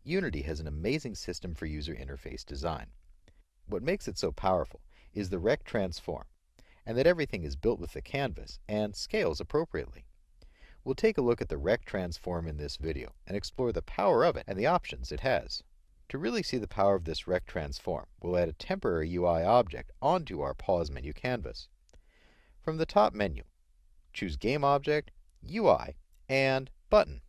Unity has an amazing system for user interface design. What makes it so powerful is the rect transform, and that everything is built with the canvas and scales appropriately. We'll take a look at the rect transform in this video and explore the power of it and the options it has. To really see the power of this rect transform, we'll add a temporary UI object onto our pause menu canvas. From the top menu, choose Game Object, UI, and Button.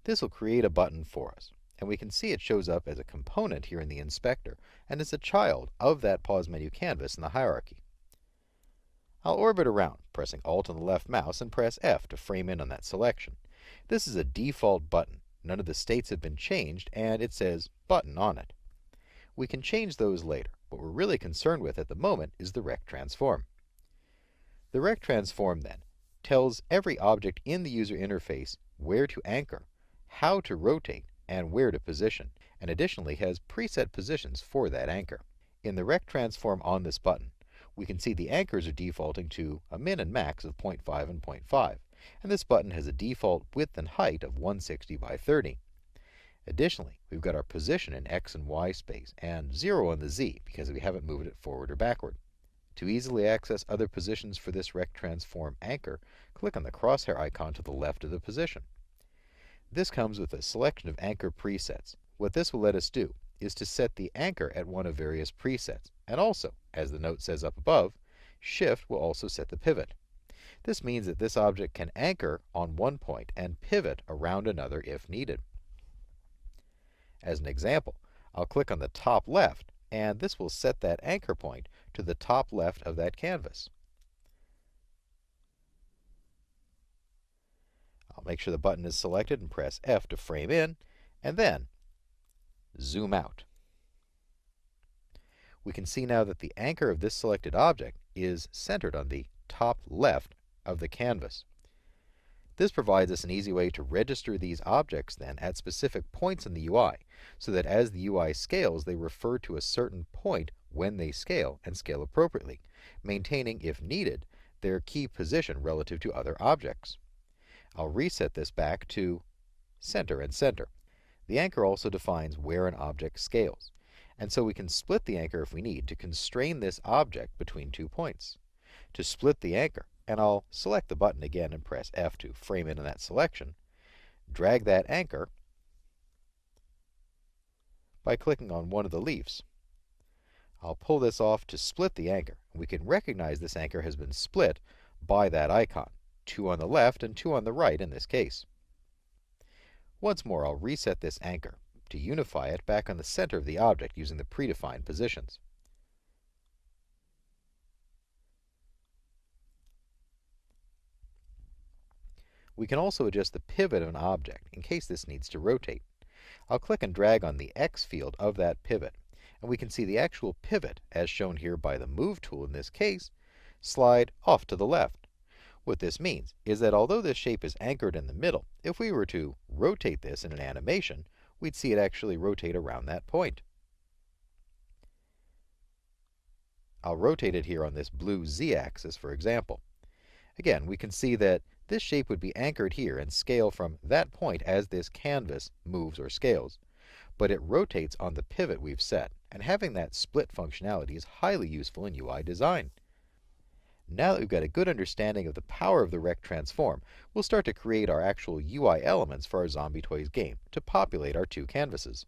This will create a button for us, and we can see it shows up as a component here in the inspector and is a child of that pause menu canvas in the hierarchy. I'll orbit around, pressing Alt on the left mouse and press F to frame in on that selection. This is a default button. None of the states have been changed, and it says Button on it. We can change those later. What we're really concerned with at the moment is the rect transform. The rect transform, then, tells every object in the user interface where to anchor, how to rotate, and where to position, and additionally has preset positions for that anchor. In the rect transform on this button, we can see the anchors are defaulting to a min and max of 0.5 and 0.5, and this button has a default width and height of 160 by 30. Additionally, we've got our position in X and Y space, and 0 on the Z because we haven't moved it forward or backward. To easily access other positions for this rect transform anchor, click on the crosshair icon to the left of the position. This comes with a selection of anchor presets. What this will let us do is to set the anchor at one of various presets, and also, as the note says up above, Shift will also set the pivot. This means that this object can anchor on one point and pivot around another if needed. As an example, I'll click on the top left, and this will set that anchor point to the top left of that canvas. I'll make sure the button is selected and press F to frame in, and then zoom out. We can see now that the anchor of this selected object is centered on the top left of the canvas. This provides us an easy way to register these objects then at specific points in the UI, so that as the UI scales, they refer to a certain point when they scale and scale appropriately, maintaining, if needed, their key position relative to other objects. I'll reset this back to center and center. The anchor also defines where an object scales, and so we can split the anchor if we need to constrain this object between 2 points. To split the anchor, and I'll select the button again and press F to frame in on that selection, drag that anchor by clicking on one of the leaves. I'll pull this off to split the anchor, and we can recognize this anchor has been split by that icon, 2 on the left and 2 on the right in this case. Once more, I'll reset this anchor to unify it back on the center of the object using the predefined positions. We can also adjust the pivot of an object in case this needs to rotate. I'll click and drag on the X field of that pivot, and we can see the actual pivot, as shown here by the Move tool in this case, slide off to the left. What this means is that although this shape is anchored in the middle, if we were to rotate this in an animation, we'd see it actually rotate around that point. I'll rotate it here on this blue Z-axis, for example. Again, we can see that this shape would be anchored here and scale from that point as this canvas moves or scales, but it rotates on the pivot we've set, and having that split functionality is highly useful in UI design. Now that we've got a good understanding of the power of the rect transform, we'll start to create our actual UI elements for our Zombie Toys game to populate our 2 canvases.